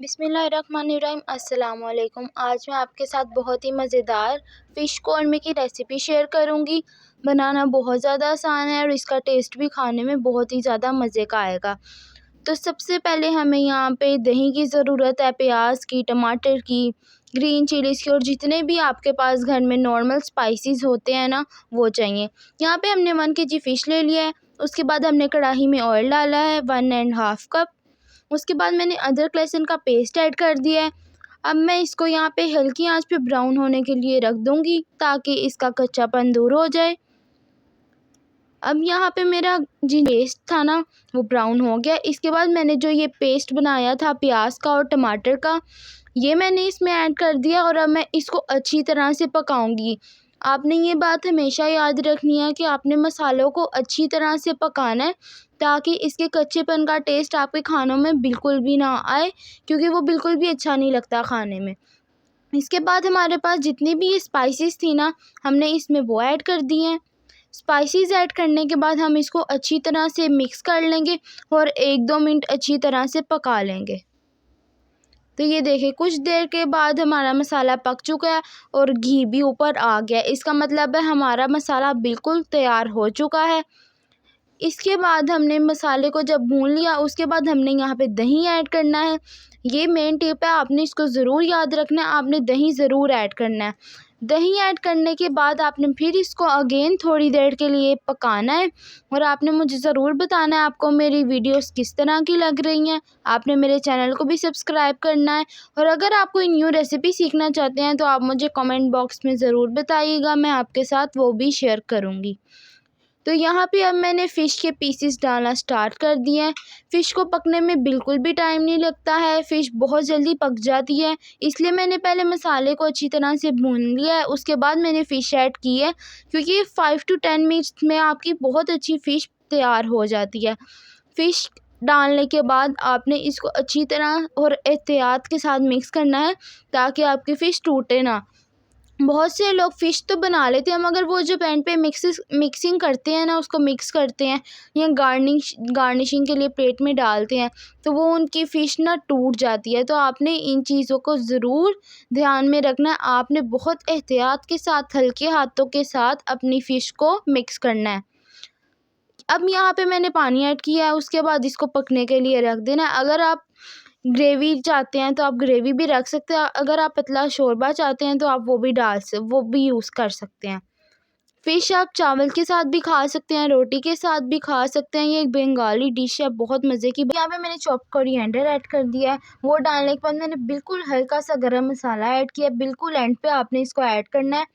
बिस्मिल्लाहिर्रहमानिर्रहीम। अस्सलाम वालेकुम। आज मैं आपके साथ बहुत ही मज़ेदार फ़िश कौरमे की रेसिपी शेयर करूंगी। बनाना बहुत ज़्यादा आसान है और इसका टेस्ट भी खाने में बहुत ही ज़्यादा मज़े का आएगा। तो सबसे पहले हमें यहाँ पे दही की ज़रूरत है, प्याज की, टमाटर की, ग्रीन चिलीज़ की और जितने भी आपके पास घर में नॉर्मल स्पाइसेस होते हैं ना, वो चाहिए। यहाँ पे हमने 1 kg फ़िश ले लिया है। उसके बाद हमने कढ़ाई में ऑयल डाला है 1.5 कप। उसके बाद मैंने अदरक लहसुन का पेस्ट ऐड कर दिया है। अब मैं इसको यहाँ पे हल्की आंच पे ब्राउन होने के लिए रख दूँगी ताकि इसका कच्चापन दूर हो जाए। अब यहाँ पे मेरा जो पेस्ट था ना, वो ब्राउन हो गया। इसके बाद मैंने जो ये पेस्ट बनाया था प्याज का और टमाटर का, ये मैंने इसमें ऐड कर दिया और अब मैं इसको अच्छी तरह से पकाऊंगी। आपने ये बात हमेशा याद रखनी है कि आपने मसालों को अच्छी तरह से पकाना है ताकि इसके कच्चेपन का टेस्ट आपके खानों में बिल्कुल भी ना आए, क्योंकि वो बिल्कुल भी अच्छा नहीं लगता खाने में। इसके बाद हमारे पास जितनी भी ये स्पाइसेस थी ना, हमने इसमें वो ऐड कर दी हैं। स्पाइसेस ऐड करने के बाद हम इसको अच्छी तरह से मिक्स कर लेंगे और 1-2 मिनट अच्छी तरह से पका लेंगे। तो ये देखिए, कुछ देर के बाद हमारा मसाला पक चुका है और घी भी ऊपर आ गया। इसका मतलब है हमारा मसाला बिल्कुल तैयार हो चुका है। इसके बाद हमने मसाले को जब भून लिया, उसके बाद हमने यहाँ पे दही ऐड करना है। ये मेन टिप है, आपने इसको ज़रूर याद रखना है, आपने दही ज़रूर ऐड करना है। दही ऐड करने के बाद आपने फिर इसको अगेन थोड़ी देर के लिए पकाना है और आपने मुझे ज़रूर बताना है आपको मेरी वीडियोस किस तरह की लग रही हैं। आपने मेरे चैनल को भी सब्सक्राइब करना है और अगर आप कोई न्यू रेसिपी सीखना चाहते हैं तो आप मुझे कमेंट बॉक्स में ज़रूर बताइएगा, मैं आपके साथ वो भी शेयर करूँगी। तो यहाँ पे अब मैंने फ़िश के पीसेस डालना स्टार्ट कर दिए हैं। फ़िश को पकने में बिल्कुल भी टाइम नहीं लगता है, फ़िश बहुत जल्दी पक जाती है। इसलिए मैंने पहले मसाले को अच्छी तरह से भून लिया है, उसके बाद मैंने फ़िश ऐड की है, क्योंकि 5 to 10 मिनट्स में आपकी बहुत अच्छी फ़िश तैयार हो जाती है। फ़िश डालने के बाद आपने इसको अच्छी तरह और एहतियात के साथ मिक्स करना है ताकि आपकी फ़िश टूटे ना। बहुत से लोग फ़िश तो बना लेते हैं, मगर वो जो पैन पे मिक्सिंग करते हैं ना, उसको मिक्स करते हैं या गार्निशिंग के लिए प्लेट में डालते हैं, तो वो उनकी फ़िश ना टूट जाती है। तो आपने इन चीज़ों को ज़रूर ध्यान में रखना है। आपने बहुत एहतियात के साथ, हल्के हाथों के साथ अपनी फ़िश को मिक्स करना है। अब यहाँ पे मैंने पानी ऐड किया है, उसके बाद इसको पकने के लिए रख देना है। अगर आप ग्रेवी चाहते हैं तो आप ग्रेवी भी रख सकते हैं, अगर आप पतला शोरबा चाहते हैं तो आप वो भी यूज़ कर सकते हैं। फ़िश आप चावल के साथ भी खा सकते हैं, रोटी के साथ भी खा सकते हैं। ये एक बंगाली डिश है, बहुत मज़े की। यहाँ पे मैंने चॉप कोरिएंडर ऐड कर दिया है। वो डालने के बाद मैंने बिल्कुल हल्का सा गरम मसाला ऐड किया। बिल्कुल एंड पे आपने इसको ऐड करना है।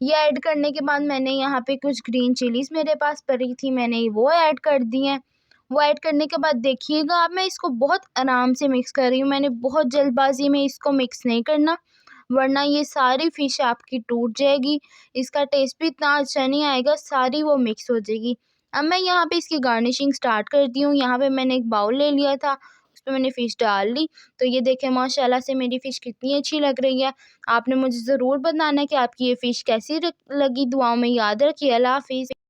ये ऐड करने के बाद मैंने यहाँ पे कुछ ग्रीन चिलीज़ मेरे पास पड़ी थी, मैंने वो ऐड कर दी हैं। वो ऐड करने के बाद देखिएगा, अब मैं इसको बहुत आराम से मिक्स कर रही हूँ। मैंने बहुत जल्दबाज़ी में इसको मिक्स नहीं करना, वरना ये सारी फ़िश आपकी टूट जाएगी। इसका टेस्ट भी इतना अच्छा नहीं आएगा, सारी वो मिक्स हो जाएगी। अब मैं यहाँ पे इसकी गार्निशिंग स्टार्ट करती हूँ। यहाँ पे मैंने एक बाउल ले लिया था, उसमें मैंने फ़िश डाल ली। तो ये देखें, माशाल्लाह से मेरी फ़िश कितनी अच्छी लग रही है। आपने मुझे ज़रूर बताना है कि आपकी ये फ़िश कैसी लगी। दुआओं में याद रखिए। अल्लाह हाफ़िज़।